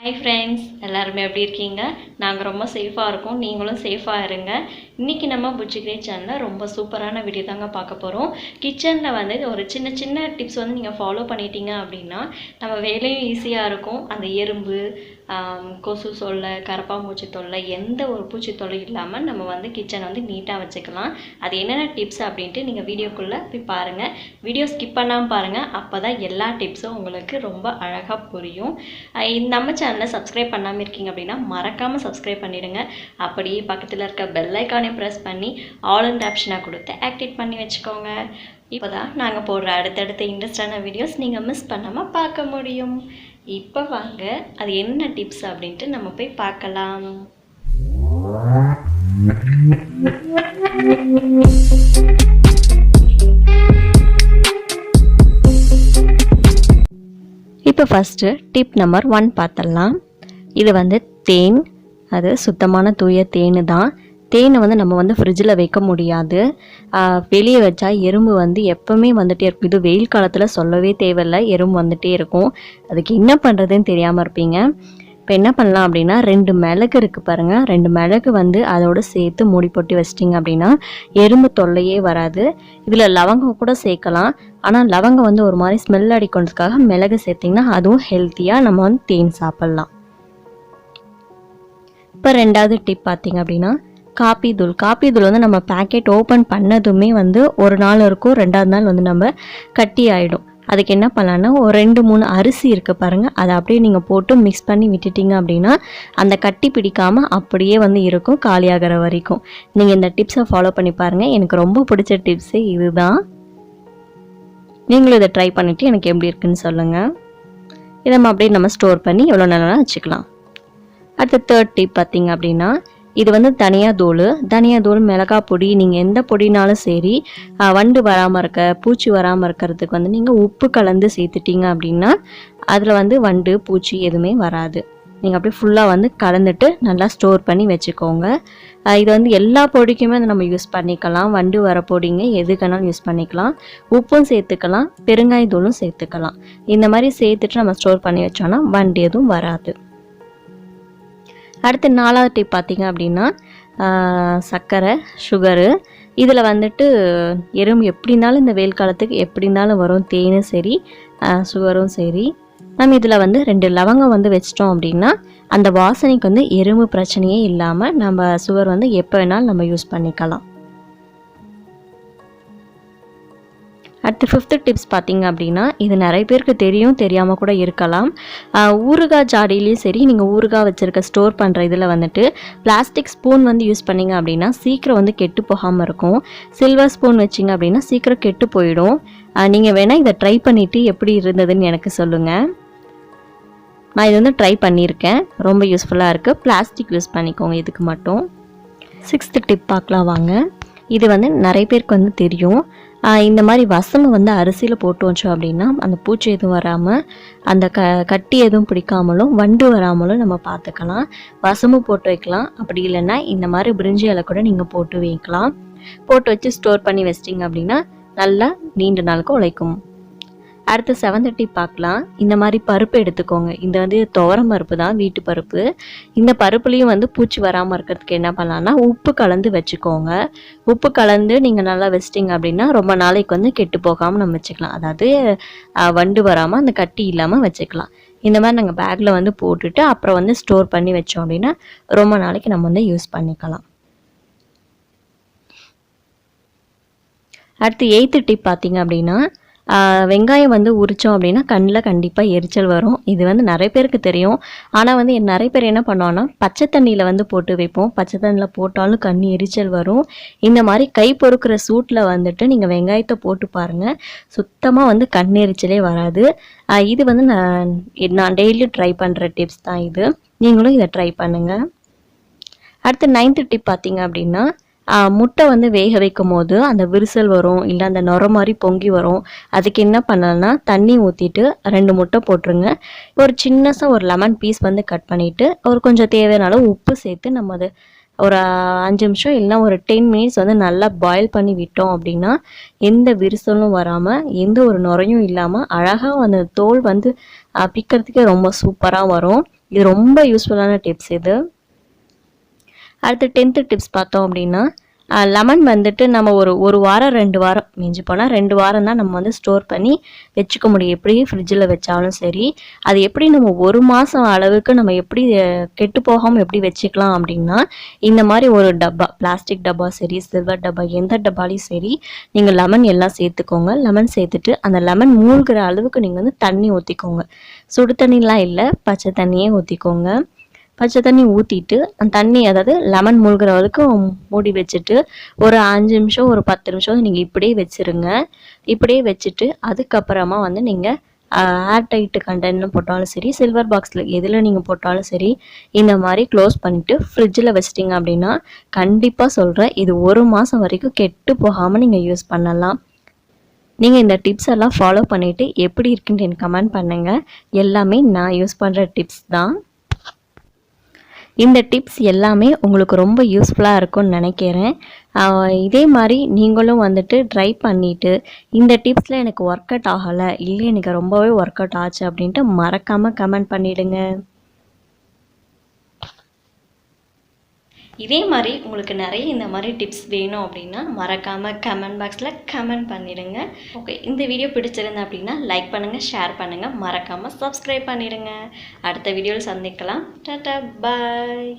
Hi friends, எல்லாரும் எப்படி இருக்கீங்க? நாங்க ரொம்ப சேஃபா இருக்கோம். நீங்களும் சேஃபா இருங்க. இன்னைக்கு நம்ம புஜ்ஜி சேனல்ல ரொம்ப சூப்பரான வீடியோ தாங்க பார்க்க போறோம். கிச்சன்ல வந்து ஒரு சின்ன சின்ன டிப்ஸ் வந்து நீங்க ஃபாலோ பண்ணிட்டீங்க அப்படினா நம்ம வேலையும் ஈஸியா இருக்கும். அந்த எறும்பு, கொசு தொல்லை, கரப்பாம்பூச்சி தொல்லை எந்த ஒரு பூச்சி தொல்லை இல்லாம நம்ம வந்து கிச்சனை வந்து நீட்டா வச்சுக்கலாம். அது என்னென்ன டிப்ஸ் அப்படின்ட்டு நீங்க வீடியோக்குள்ள போய் பாருங்க. வீடியோ ஸ்கிப் பண்ணாம பாருங்க. அப்பதான் எல்லா டிப்ஸும் உங்களுக்கு ரொம்ப அழகா புரியும். நம்ம சேனலை சப்ஸ்கிரைப் பண்ணாமல் இருக்கீங்க அப்படின்னா மறக்காமல் சப்ஸ்கிரைப் பண்ணிடுங்க. அப்படியே பக்கத்தில் இருக்க பெல் ஐக்கானையும் ப்ரெஸ் பண்ணி ஆல் அண்ட் ஆப்ஷனாக கொடுத்து ஆக்டிவேட் பண்ணி வச்சுக்கோங்க. இப்போ தான் நாங்கள் போடுற அடுத்தடுத்த இன்ட்ரெஸ்டான வீடியோஸ் நீங்கள் மிஸ் பண்ணாமல் பார்க்க முடியும். இப்போ வாங்க அது என்ன டிப்ஸ் அப்படின்ட்டு நம்ம போய் பார்க்கலாம். இப்போ ஃபஸ்ட்டு டிப் நம்பர் 1 பார்த்துடலாம். இது வந்து தேன், அது சுத்தமான தூய தேன் தான். தேனை வந்து நம்ம வந்து ஃப்ரிட்ஜில் வைக்க முடியாது. வெளியே வச்சா எறும்பு வந்து எப்போவுமே வந்துகிட்டே இருக்கும். இது வெயில் காலத்தில் சொல்லவே தேவையில்லை, எறும்பு வந்துகிட்டே இருக்கும். அதுக்கு என்ன பண்ணுறதுன்னு தெரியாமல் இருப்பீங்க. இப்போ என்ன பண்ணலாம் அப்படின்னா 2 மிளகு இருக்குது பாருங்கள். 2 மிளகு வந்து அதோடு சேர்த்து மூடி போட்டு வச்சிட்டிங்க அப்படின்னா எறும்பு தொல்லையே வராது. இதில் லவங்கம் கூட சேர்க்கலாம். ஆனால் லவங்கம் வந்து ஒரு மாதிரி ஸ்மெல் அடிக்கிறதுக்காக மிளகு சேர்த்திங்கன்னா அதுவும் ஹெல்த்தியாக நம்ம வந்து தேன் சாப்பிட்லாம். இப்போ 2வது டிப் பார்த்திங்க அப்படின்னா காப்பி தூள் வந்து நம்ம பேக்கெட் ஓப்பன் பண்ணதுமே வந்து ஒரு நாள் இருக்கும், 2வது நாள் வந்து நம்ம கட்டி ஆகிடும். அதுக்கு என்ன பண்ணலான்னா ஒரு 2-3 அரிசி இருக்குது பாருங்கள், அதை அப்படியே நீங்கள் போட்டு மிக்ஸ் பண்ணி விட்டுட்டிங்க அப்படின்னா அந்த கட்டி பிடிக்காமல் அப்படியே வந்து இருக்கும் காலியாகிற வரைக்கும். நீங்கள் இந்த டிப்ஸை ஃபாலோ பண்ணி பாருங்கள். எனக்கு ரொம்ப பிடிச்ச டிப்ஸு இதுதான். நீங்களும் இதை ட்ரை பண்ணிவிட்டு எனக்கு எப்படி இருக்குன்னு சொல்லுங்கள். இதை நம்ம அப்படியே நம்ம ஸ்டோர் பண்ணி எவ்வளோ நேரம் வச்சுக்கலாம். அடுத்த 3rd டிப் பார்த்திங்க அப்படின்னா இது வந்து தனியாத்தூள், மிளகாய் பொடி, நீங்கள் எந்த பொடினாலும் சரி, வண்டு வராமல் இருக்க, பூச்சி வராமல் இருக்கிறதுக்கு வந்து நீங்கள் உப்பு கலந்து சேர்த்துட்டிங்க அப்படின்னா அதில் வந்து வண்டு பூச்சி எதுவுமே வராது. நீங்கள் அப்படியே ஃபுல்லாக வந்து கலந்துட்டு நல்லா ஸ்டோர் பண்ணி வச்சுக்கோங்க. இது வந்து எல்லா பொடிக்குமே வந்து நம்ம யூஸ் பண்ணிக்கலாம். வண்டு வர பொடிங்க எதுக்குனாலும் யூஸ் பண்ணிக்கலாம். உப்பும் சேர்த்துக்கலாம், பெருங்காயத்தூளும் சேர்த்துக்கலாம். இந்த மாதிரி சேர்த்துட்டு நம்ம ஸ்டோர் பண்ணி வச்சோன்னா வண்டு எதுவும் வராது. அடுத்து 4வது டிப் பார்த்திங்க அப்படின்னா சர்க்கரை, சுகரு. இதில் வந்துட்டு எறும்பு எப்படி இருந்தாலும் இந்த வெயில் காலத்துக்கு எப்படி இருந்தாலும் வரும். தேனும் சரி, சுகரும் சரி. நம்ம இதில் வந்து 2 லவங்கம் வந்து வச்சிட்டோம் அப்படின்னா அந்த வாசனைக்கு வந்து எறும்பு பிரச்சனையே இல்லாமல் நம்ம சுகர் வந்து எப்போ வேணாலும் நம்ம யூஸ் பண்ணிக்கலாம். அடுத்து 5th டிப்ஸ் பார்த்திங்க அப்படின்னா இது நிறைய பேருக்கு தெரியாமல் கூட இருக்கலாம். ஊறுகாய் ஜாடியிலையும் சரி, நீங்கள் ஊறுகாய் வச்சுருக்க ஸ்டோர் பண்ணுற இதில் வந்துட்டு பிளாஸ்டிக் ஸ்பூன் வந்து யூஸ் பண்ணிங்க அப்படின்னா சீக்கிரம் வந்து கெட்டு போகாமல் இருக்கும். சில்வர் ஸ்பூன் வச்சிங்க அப்படின்னா சீக்கிரம் கெட்டு போயிடும். நீங்கள் வேணால் இதை ட்ரை பண்ணிவிட்டு எப்படி இருந்ததுன்னு எனக்கு சொல்லுங்கள். நான் இது வந்து ட்ரை பண்ணியிருக்கேன், ரொம்ப யூஸ்ஃபுல்லாக இருக்குது. பிளாஸ்டிக் யூஸ் பண்ணிக்கோங்க இதுக்கு மட்டும். 6th டிப் பார்க்கலாம் வாங்க. இது வந்து நிறைய பேருக்கு வந்து தெரியும். இந்த மாதிரி வசம்பு வந்து அரிசியில் போட்டு வச்சோம் அப்படின்னா அந்த பூச்சி எதுவும் வராமல், அந்த கட்டி எதுவும் பிடிக்காமலும், வண்டு வராமலும் நம்ம பார்த்துக்கலாம். வசம்பு போட்டு வைக்கலாம். அப்படி இல்லைன்னா இந்த மாதிரி பிரிஞ்சி இலை கூட நீங்கள் போட்டு வைக்கலாம். போட்டு வச்சு ஸ்டோர் பண்ணி வச்சிட்டிங்க அப்படின்னா நல்லா நீண்ட நாளுக்கு உழைக்கும். அடுத்து 7th டிப் பார்க்கலாம். இந்த மாதிரி பருப்பு எடுத்துக்கோங்க. இந்த வந்து துவரம் பருப்பு தான், வீட்டு பருப்பு. இந்த பருப்புலேயும் வந்து பூச்சி வராமல் இருக்கிறதுக்கு என்ன பண்ணலான்னா உப்பு கலந்து வச்சுக்கோங்க. உப்பு கலந்து நீங்கள் நல்லா வச்சிட்டிங்க அப்படின்னா ரொம்ப நாளைக்கு வந்து கெட்டு போகாமல் நம்ம வச்சுக்கலாம். அதாவது வண்டு வராமல் அந்த கட்டி இல்லாமல் வச்சுக்கலாம். இந்த மாதிரி நாங்கள் பேக்கில் வந்து போட்டுட்டு அப்புறம் வந்து ஸ்டோர் பண்ணி வச்சோம் அப்படின்னா ரொம்ப நாளைக்கு நம்ம வந்து யூஸ் பண்ணிக்கலாம். அடுத்து 8th டிப் பார்த்திங்க அப்படின்னா வெங்காயம் வந்து உரித்தோம் அப்படின்னா கண்ணில் கண்டிப்பாக எரிச்சல் வரும். இது வந்து நிறைய பேருக்கு தெரியும். ஆனால் வந்து நிறைய பேர் என்ன பண்ணுவோன்னா பச்சை தண்ணியில் வந்து போட்டு வைப்போம். பச்சை தண்ணியில் போட்டாலும் கண் எரிச்சல் வரும். இந்த மாதிரி கை பொறுக்கிற சூட்டில் வந்துட்டு நீங்கள் வெங்காயத்தை போட்டு பாருங்கள், சுத்தமாக வந்து கண் எரிச்சலே வராது. இது வந்து நான் டெய்லி ட்ரை பண்ணுற டிப்ஸ் தான் இது. நீங்களும் இதை ட்ரை பண்ணுங்கள். அடுத்து 9th டிப் பார்த்திங்க அப்படின்னா முட்டை வந்து வேக வைக்கும் போது அந்த விரிசல் வரும், இல்லை அந்த நுர மாதிரி பொங்கி வரும். அதுக்கு என்ன பண்ணலாம்னா தண்ணி ஊற்றிட்டு 2 முட்டை போட்டுருங்க. ஒரு சின்னசாக ஒரு லெமன் பீஸ் வந்து கட் பண்ணிவிட்டு ஒரு கொஞ்சம் தேவையான அளவு உப்பு சேர்த்து நம்ம அது ஒரு 5 நிமிஷம் இல்லைனா ஒரு 10 மினிட்ஸ் வந்து நல்லா பாயில் பண்ணி விட்டோம் அப்படின்னா எந்த விரிசலும் வராமல் எந்த ஒரு நுரையும் இல்லாமல் அழகாக அந்த தோல் வந்து பிக்கிறதுக்கே ரொம்ப சூப்பராக வரும். இது ரொம்ப யூஸ்ஃபுல்லான டிப்ஸ் இது. அடுத்து 10th டிப்ஸ் பார்த்தோம் அப்படின்னா, லெமன் வந்துட்டு நம்ம ஒரு வாரம் 2 வாரம் மிஞ்சி போனால் 2 வாரம் தான் நம்ம வந்து ஸ்டோர் பண்ணி வச்சுக்க முடியும். எப்படி ஃப்ரிட்ஜில் வச்சாலும் சரி. அது எப்படி நம்ம 1 மாதம் அளவுக்கு நம்ம எப்படி கெட்டு போகாமல் எப்படி வச்சுக்கலாம் அப்படின்னா, இந்த மாதிரி ஒரு டப்பா, பிளாஸ்டிக் டப்பா சரி, சில்வர் டப்பா, எந்த டப்பாலையும் சரி, நீங்கள் லெமன் எல்லாம் சேர்த்துக்கோங்க. லெமன் சேர்த்துட்டு அந்த லெமன் மூழ்கிற அளவுக்கு நீங்கள் வந்து தண்ணி ஊற்றிக்கோங்க. சுடு தண்ணிலாம் இல்லை, பச்சை தண்ணியே ஊற்றிக்கோங்க. பச்சை தண்ணி ஊற்றிட்டு அந்த தண்ணி, அதாவது லெமன் மூழ்கிற வரைக்கும் மூடி வச்சுட்டு ஒரு 5 நிமிஷம் ஒரு 10 நிமிஷம் நீங்கள் இப்படியே வச்சுருங்க. இப்படியே வச்சுட்டு அதுக்கப்புறமா வந்து நீங்கள் ஏர் டைட்டு கண்டெய்னர் போட்டாலும் சரி, சில்வர் பாக்ஸில் எதில் நீங்கள் போட்டாலும் சரி, இந்த மாதிரி க்ளோஸ் பண்ணிவிட்டு ஃப்ரிட்ஜில் வச்சிட்டிங்க அப்படின்னா கண்டிப்பாக சொல்கிறேன், இது 1 மாதம் வரைக்கும் கெட்டு போகாமல் நீங்கள் யூஸ் பண்ணலாம். நீங்கள் இந்த டிப்ஸ் எல்லாம் ஃபாலோ பண்ணிவிட்டு எப்படி இருக்குன்னு எனக்கு கமெண்ட் பண்ணுங்கள். எல்லாமே நான் யூஸ் பண்ணுற டிப்ஸ் தான். இந்த டிப்ஸ் எல்லாமே உங்களுக்கு ரொம்ப யூஸ்ஃபுல்லாக இருக்கும்னு நினைக்கிறேன். இதே மாதிரி நீங்களும் வந்துட்டு ட்ரை பண்ணிவிட்டு இந்த டிப்ஸில் எனக்கு ஒர்க் அவுட் ஆகலை, இல்லை எனக்கு ரொம்பவே ஒர்க் அவுட் ஆச்சு அப்படின்ட்டு மறக்காமல் கமெண்ட் பண்ணிவிடுங்க. இதே மாதிரி உங்களுக்கு நிறைய இந்த மாதிரி டிப்ஸ் வேணும் அப்படின்னா மறக்காமல் கமெண்ட் பாக்ஸில் கமெண்ட் பண்ணிடுங்க. ஓகே, இந்த வீடியோ பிடிச்சிருந்தேன் அப்படின்னா லைக் பண்ணுங்கள், ஷேர் பண்ணுங்கள், மறக்காமல் சப்ஸ்கிரைப் பண்ணிடுங்க. அடுத்த வீடியோவில் சந்திக்கலாம். டாடா, பாய்.